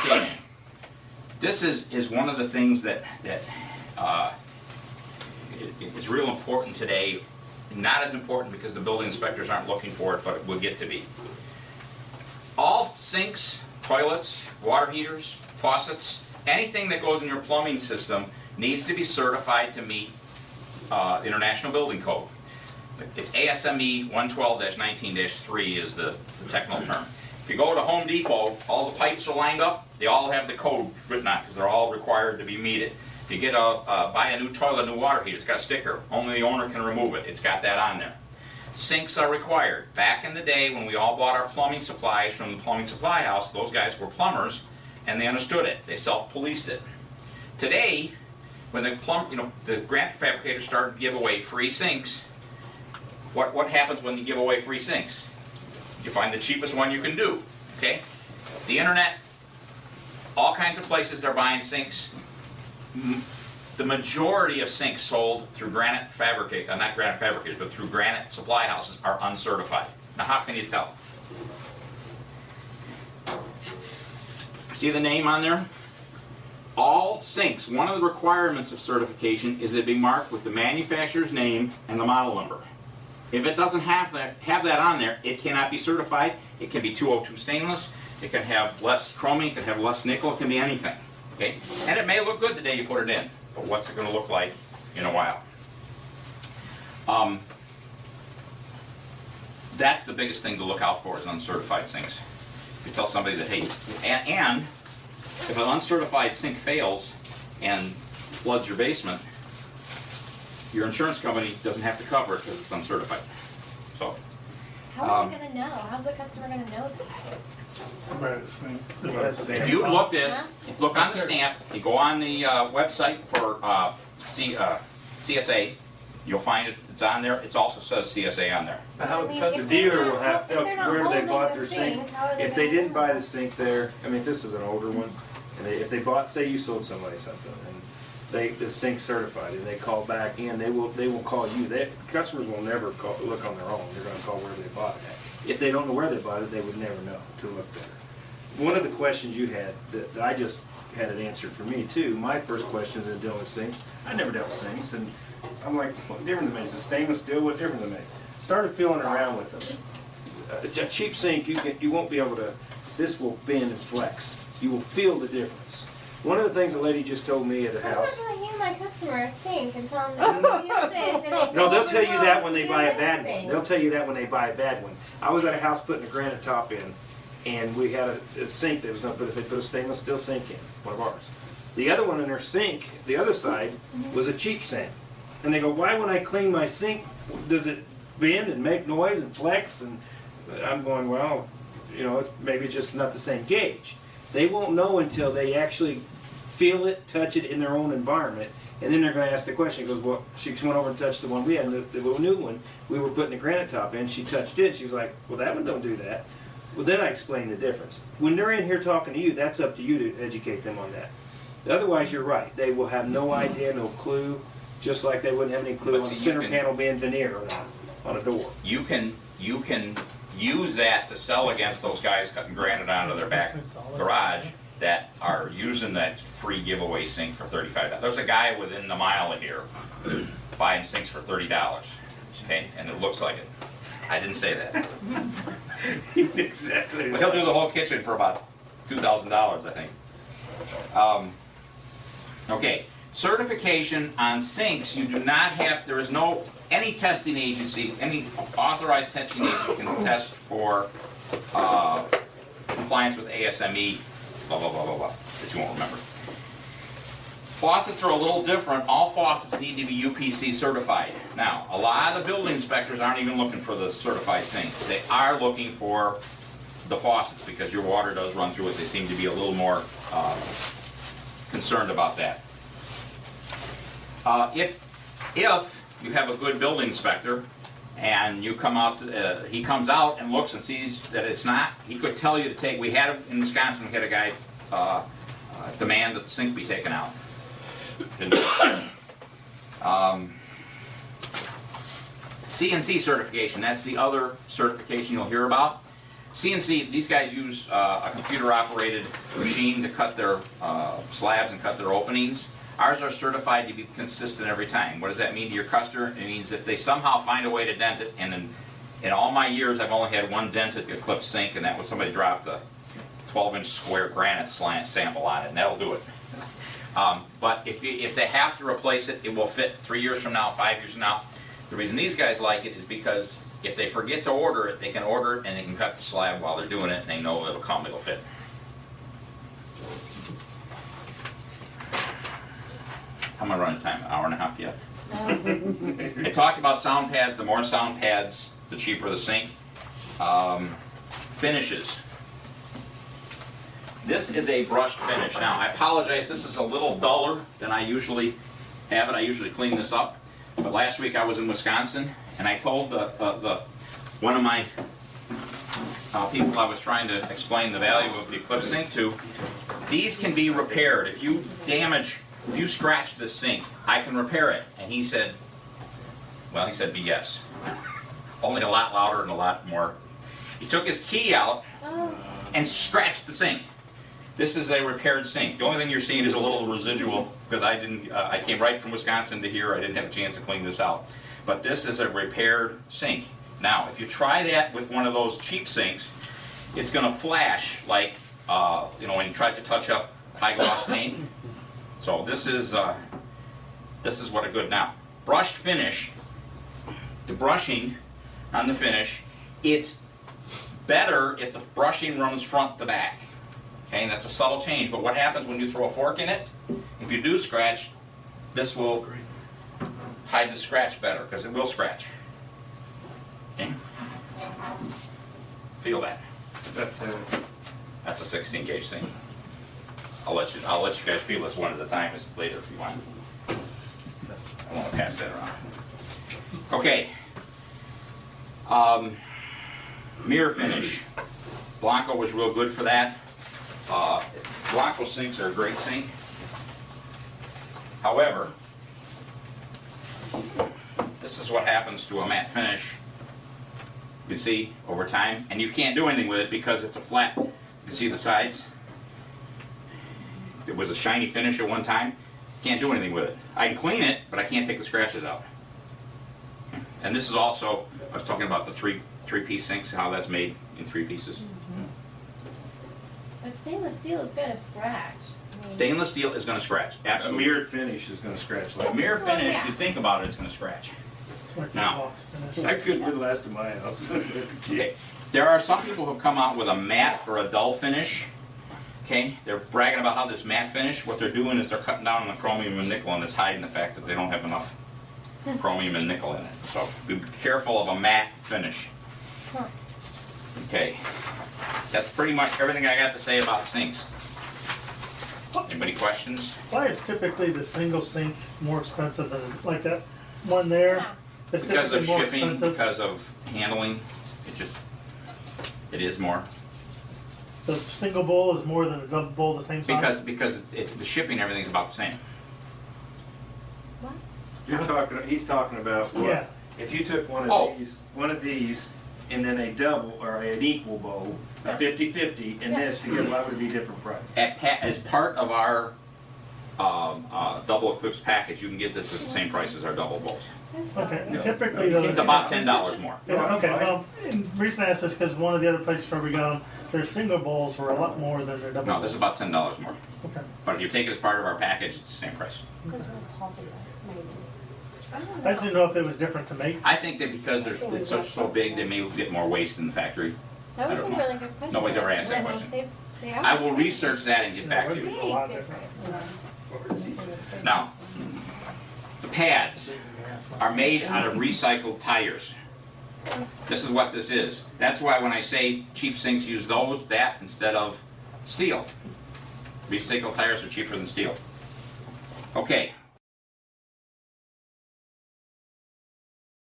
certification. This is one of the things that is real important today. Not as important because the building inspectors aren't looking for it, but it will get to be. All sinks, toilets, water heaters, faucets, anything that goes in your plumbing system needs to be certified to meet International Building Code. It's ASME 112-19-3 is the technical term. If you go to Home Depot, all the pipes are lined up. They all have the code written on because they're all required to be meted. If you get buy a new toilet, new water heater, it's got a sticker. Only the owner can remove it. It's got that on there. Sinks are required. Back in the day when we all bought our plumbing supplies from the plumbing supply house, those guys were plumbers and they understood it. They self-policed it. Today, when the granite fabricators started to give away free sinks, what happens when you give away free sinks? You find the cheapest one you can do, okay? The internet, all kinds of places they're buying sinks. The majority of sinks sold through granite fabricators, not granite fabricators, but through granite supply houses are uncertified. Now how can you tell? See the name on there? All sinks, one of the requirements of certification is it be marked with the manufacturer's name and the model number. If it doesn't have that on there, it cannot be certified. It can be 202 stainless, it can have less chromium, it can have less nickel, it can be anything. Okay? And it may look good the day you put it in, but what's it going to look like in a while? That's the biggest thing to look out for is uncertified sinks. You tell somebody that, hey, and if an uncertified sink fails and floods your basement, your insurance company doesn't have to cover it because it's uncertified. So, how are they going to know? How's the customer going to know that? If you look look on the stamp, you go on the website for CSA, you'll find it, it's on there. It also says CSA on there. How the dealer will have, wherever they bought their sink, if they didn't buy the sink there, I mean, if this is an older one, and if they bought, say you sold somebody something, and the sink's certified, and they call back in, they will call you. Customers will never look on their own. They're going to call wherever they bought it at. If they don't know where they bought it, they would never know to look there. One of the questions you had that I just had it answered for me too. My first question is dealing with sinks. I never dealt with sinks, and I'm like, what difference does it make? Is it stainless steel? What difference does it make? Started feeling around with them. A cheap sink, you won't be able to. This will bend and flex. You will feel the difference. One of the things the lady just told me at the house. I'm not going to hand my customer a sink and tell them to use this. And no, they'll tell you that when they buy a bad one. They'll tell you that when they buy a bad one. I was at a house putting a granite top in, and we had a sink that was going to put. They put a stainless steel sink in, one of ours. The other one in their sink, the other side, was a cheap sink. And they go, why when I clean my sink, does it bend and make noise and flex? And I'm going, well, you know, maybe it's just not the same gauge. They won't know until they actually feel it, touch it in their own environment, and then they're going to ask the question. She goes, well, she went over and touched the one we had, the little new one. We were putting the granite top in. She touched it. She was like, well, that one don't do that. Well, then I explained the difference. When they're in here talking to you, that's up to you to educate them on that. Otherwise, you're right. They will have no idea, no clue, just like they wouldn't have any clue on the center panel being veneer on a door. You can use that to sell against those guys cutting granite onto their back garage that are using that free giveaway sink for $35. There's a guy within a mile of here buying sinks for $30. Okay, and it looks like it. I didn't say that. Exactly. But he'll do the whole kitchen for about $2,000, I think. Okay, certification on sinks. You do not have. There is no any testing agency, any authorized testing agency can test for compliance with ASME. Blah blah blah blah blah. That you won't remember. Faucets are a little different. All faucets need to be UPC certified. Now, a lot of the building inspectors aren't even looking for the certified sinks. They are looking for the faucets because your water does run through it. They seem to be a little more concerned about that. If you have a good building inspector and you come out, he comes out and looks and sees that it's not, he could tell you to take, we had in Wisconsin, we had a guy demand that the sink be taken out. CNC certification, that's the other certification you'll hear about. CNC, these guys use a computer-operated machine to cut their slabs and cut their openings. Ours are certified to be consistent every time. What does that mean to your customer? It means if they somehow find a way to dent it, and in all my years I've only had one dented Eclipse sink, and that was somebody dropped a 12-inch square granite sample on it, and that'll do it. But if they have to replace it, it will fit 3 years from now, 5 years from now. The reason these guys like it is because if they forget to order it, they can order it and they can cut the slab while they're doing it, and they know it'll come, it'll fit. How am I running time? An hour and a half yet? I talked about sound pads. The more sound pads, the cheaper the sink. Finishes. This is a brushed finish. Now, I apologize, this is a little duller than I usually have it. I usually clean this up. But last week I was in Wisconsin, and I told one of my people I was trying to explain the value of the Eclipse sink to, these can be repaired. If you scratch this sink, I can repair it. And he said, well, he said BS. Only a lot louder and a lot more. He took his key out and scratched the sink. This is a repaired sink. The only thing you're seeing is a little residual, because I came right from Wisconsin to here. I didn't have a chance to clean this out. But this is a repaired sink. Now, if you try that with one of those cheap sinks, it's going to flash like, when you try to touch up high gloss paint. So this is what a good, now, brushed finish, the brushing on the finish, it's better if the brushing runs front to back. Okay, and that's a subtle change, but what happens when you throw a fork in it? If you do scratch, this will hide the scratch better, because it will scratch. Okay? Feel that. That's a 16 gauge sink. I'll let you guys feel this one at a time later if you want. I want to pass that around. Okay. Mirror finish. Blanco was real good for that. Blanco sinks are a great sink. However, this is what happens to a matte finish. You can see over time, and you can't do anything with it because it's a flat. You can see the sides. It was a shiny finish at one time. Can't do anything with it. I can clean it, but I can't take the scratches out. And this is also, I was talking about the three-piece sinks, how that's made in 3 pieces. But stainless steel is going to scratch. Stainless steel is going to scratch, absolutely. A mirrored finish is going to scratch. A mirror finish, you think about it, it's going to scratch. Now, I couldn't do the last of my house. Okay. There are some people who have come out with a matte or a dull finish. Okay, they're bragging about how this matte finish, what they're doing is they're cutting down on the chromium and nickel, and it's hiding the fact that they don't have enough chromium and nickel in it. So be careful of a matte finish. Okay, that's pretty much everything I got to say about sinks. Anybody questions? Why is typically the single sink more expensive than, like that one there? It's Because of typically more shipping, expensive. because of handling, it is more. The single bowl is more than a double bowl the same size? Because the shipping, everything's about the same. What? He's talking about what? Yeah. If you took one of these, and then a double or an equal bowl, a 50-50, and this together, why would it be a different price? As part of our double Eclipse package, you can get this at the same price as our double bowls. Okay, No. typically though. It's about $10 more. Yeah, okay, well, and the reason I asked this because one of the other places where we got them, their single bowls were a lot more than their double No, bowls. this is about $10 more. Okay. But if you take it as part of our package, it's the same price. Because we're popular, maybe. I just didn't know if it was different to make. I think that because it's so big, they may get more waste in the factory. That was I a don't know. really good question. Nobody's ever asked that question. They are I will research that and get back to It's you. a lot big different. difference. Now, the pads are made out of recycled tires. This is what this is. That's why when I say cheap sinks use that instead of steel. Recycled tires are cheaper than steel. Okay,